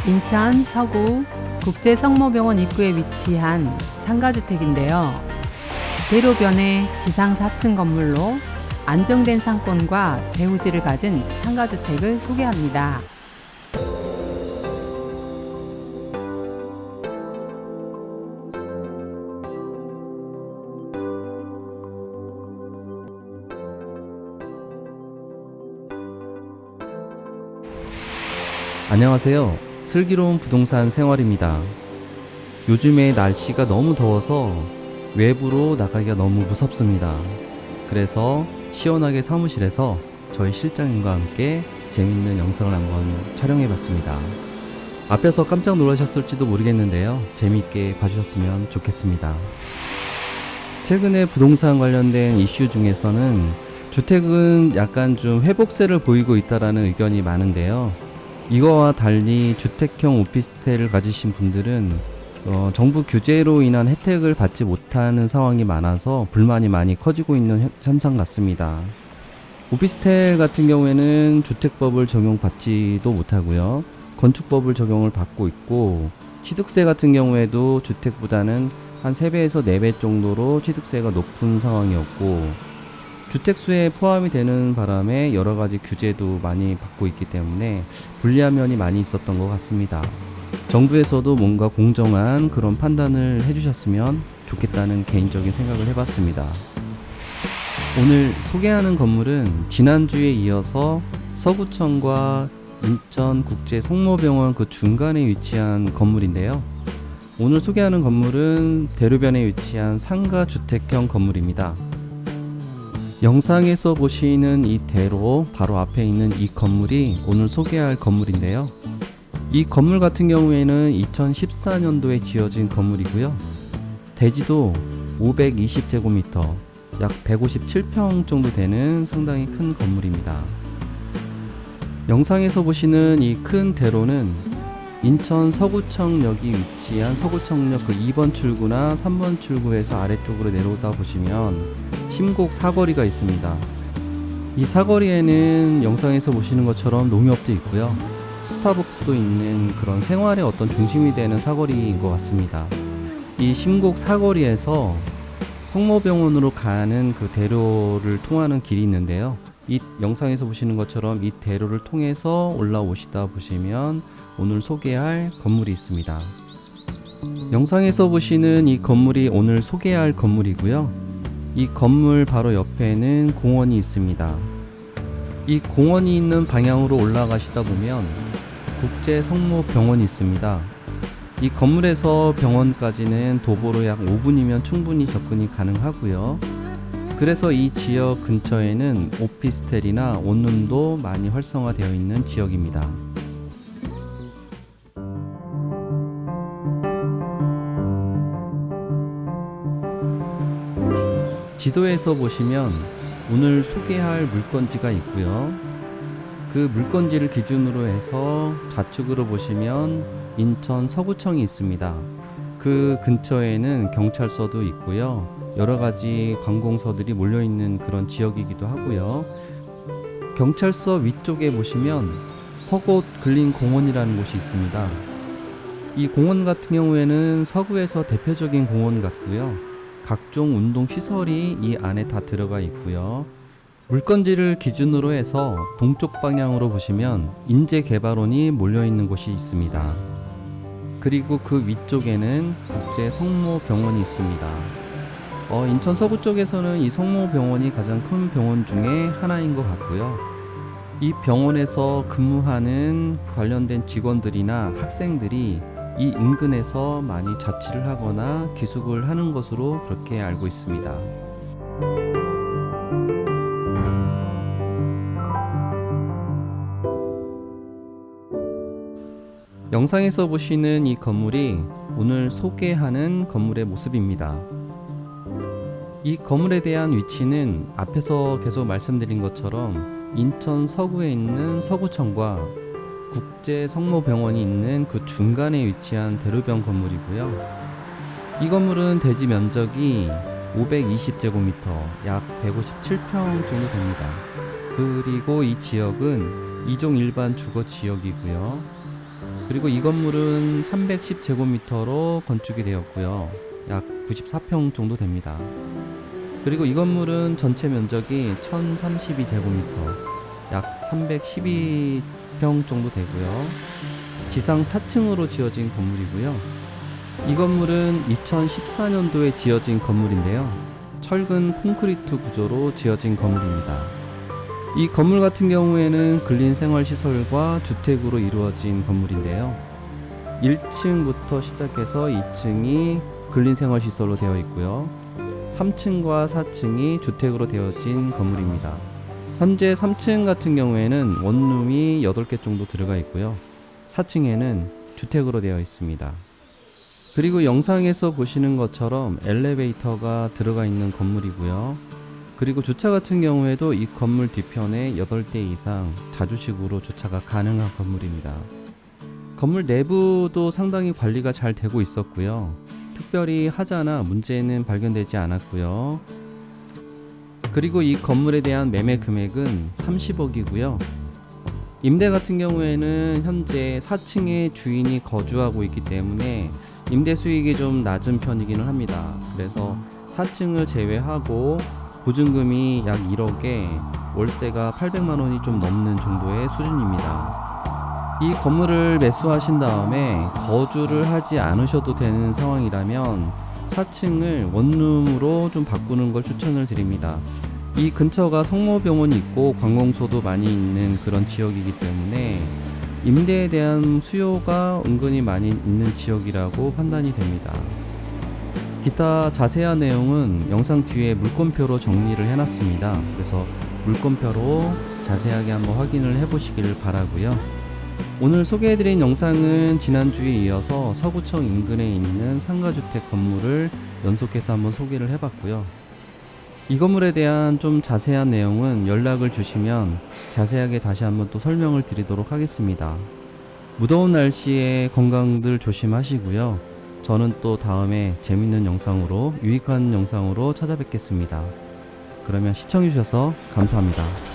인천 서구 국제성모병원 입구에 위치한 상가주택인데요. 대로변의 지상 4층 건물로 안정된 상권과 대우지를 가진 상가주택을 소개합니다. 안녕하세요. 슬기로운 부동산 생활입니다. 요즘에 날씨가 너무 더워서 외부로 나가기가 너무 무섭습니다. 그래서 시원하게 사무실에서 저희 실장님과 함께 재밌는 영상을 한번 촬영해 봤습니다. 앞에서 깜짝 놀라셨을지도 모르겠는데요. 재미있게 봐주셨으면 좋겠습니다. 최근에 부동산 관련된 이슈 중에서는 주택은 약간 좀 회복세를 보이고 있다는 의견이 많은데요. 이거와 달리 주택형 오피스텔을 가지신 분들은 정부 규제로 인한 혜택을 받지 못하는 상황이 많아서 불만이 많이 커지고 있는 현상 같습니다. 오피스텔 같은 경우에는 주택법을 적용받지도 못하고요. 건축법을 적용을 받고 있고, 취득세 같은 경우에도 주택보다는 한 3배에서 4배 정도로 취득세가 높은 상황이었고, 주택수에 포함이 되는 바람에 여러가지 규제도 많이 받고 있기 때문에 불리한 면이 많이 있었던 것 같습니다. 정부에서도 뭔가 공정한 그런 판단을 해주셨으면 좋겠다는 개인적인 생각을 해봤습니다. 오늘 소개하는 건물은 지난주에 이어서 서구청과 인천국제성모병원 그 중간에 위치한 건물인데요. 오늘 소개하는 건물은 대로변에 위치한 상가주택형 건물입니다. 영상에서 보시는 이 대로 바로 앞에 있는 이 건물이 오늘 소개할 건물인데요. 이 건물 같은 경우에는 2014년도에 지어진 건물이고요. 대지도 520제곱미터, 약 157평 정도 되는 상당히 큰 건물입니다. 영상에서 보시는 이 큰 대로는 인천 서구청역이 위치한 서구청역 그 2번 출구나 3번 출구에서 아래쪽으로 내려오다 보시면 심곡 사거리가 있습니다. 이 사거리에는 영상에서 보시는 것처럼 농협도 있고요. 스타벅스도 있는 그런 생활의 어떤 중심이 되는 사거리인 것 같습니다. 이 심곡 사거리에서 성모병원으로 가는 그 대로를 통하는 길이 있는데요. 이 영상에서 보시는 것처럼 이 대로를 통해서 올라오시다 보시면 오늘 소개할 건물이 있습니다. 영상에서 보시는 이 건물이 오늘 소개할 건물이고요. 이 건물 바로 옆에는 공원이 있습니다. 이 공원이 있는 방향으로 올라가시다 보면 국제성모병원이 있습니다. 이 건물에서 병원까지는 도보로 약 5분이면 충분히 접근이 가능하고요. 그래서 이 지역 근처에는 오피스텔이나 원룸도 많이 활성화되어 있는 지역입니다. 지도에서 보시면 오늘 소개할 물건지가 있고요. 그 물건지를 기준으로 해서 좌측으로 보시면 인천 서구청이 있습니다. 그 근처에는 경찰서도 있고요. 여러가지 관공서들이 몰려있는 그런 지역이기도 하고요. 경찰서 위쪽에 보시면 서곳 근린공원이라는 곳이 있습니다. 이 공원 같은 경우에는 서구에서 대표적인 공원 같고요. 각종 운동시설이 이 안에 다 들어가 있고요. 물건지를 기준으로 해서 동쪽 방향으로 보시면 인재개발원이 몰려있는 곳이 있습니다. 그리고 그 위쪽에는 국제성모병원이 있습니다. 인천 서구 쪽에서는 이 성모병원이 가장 큰 병원 중에 하나인 것 같고요. 이 병원에서 근무하는 관련된 직원들이나 학생들이 이 인근에서 많이 자취를 하거나 기숙을 하는 것으로 그렇게 알고 있습니다. 영상에서 보시는 이 건물이 오늘 소개하는 건물의 모습입니다. 이 건물에 대한 위치는 앞에서 계속 말씀드린 것처럼 인천 서구에 있는 서구청과 국제성모병원이 있는 그 중간에 위치한 대로변 건물이고요. 이 건물은 대지 면적이 520제곱미터, 약 157평 정도 됩니다. 그리고 이 지역은 2종 일반 주거 지역이고요. 그리고 이 건물은 310제곱미터로 건축이 되었고요. 약 94평 정도 됩니다. 그리고 이 건물은 전체 면적이 1032제곱미터, 약 312평 정도 되고요. 지상 4층으로 지어진 건물이고요. 이 건물은 2014년도에 지어진 건물인데요. 철근 콘크리트 구조로 지어진 건물입니다. 이 건물 같은 경우에는 근린생활시설과 주택으로 이루어진 건물인데요. 1층부터 시작해서 2층이 근린생활시설로 되어 있고요. 3층과 4층이 주택으로 되어진 건물입니다. 현재 3층 같은 경우에는 원룸이 8개 정도 들어가 있고요. 4층에는 주택으로 되어 있습니다. 그리고 영상에서 보시는 것처럼 엘리베이터가 들어가 있는 건물이고요. 그리고 주차 같은 경우에도 이 건물 뒤편에 8대 이상 자주식으로 주차가 가능한 건물입니다. 건물 내부도 상당히 관리가 잘 되고 있었고요. 특별히 하자나 문제는 발견되지 않았고요. 그리고 이 건물에 대한 매매 금액은 30억이고요. 임대 같은 경우에는 현재 4층에 주인이 거주하고 있기 때문에 임대 수익이 좀 낮은 편이기는 합니다. 그래서 4층을 제외하고 보증금이 약 1억에 월세가 800만 원이 좀 넘는 정도의 수준입니다. 이 건물을 매수하신 다음에 거주를 하지 않으셔도 되는 상황이라면 4층을 원룸으로 좀 바꾸는 걸 추천을 드립니다. 이 근처가 성모병원이 있고 관공서도 많이 있는 그런 지역이기 때문에 임대에 대한 수요가 은근히 많이 있는 지역이라고 판단이 됩니다. 기타 자세한 내용은 영상 뒤에 물권표로 정리를 해놨습니다. 그래서 물권표로 자세하게 한번 확인을 해보시기를 바라고요. 오늘 소개해드린 영상은 지난주에 이어서 서구청 인근에 있는 상가주택 건물을 연속해서 한번 소개를 해봤고요. 이 건물에 대한 좀 자세한 내용은 연락을 주시면 자세하게 다시 한번 또 설명을 드리도록 하겠습니다. 무더운 날씨에 건강들 조심하시고요. 저는 또 다음에 재밌는 영상으로, 유익한 영상으로 찾아뵙겠습니다. 그러면 시청해주셔서 감사합니다.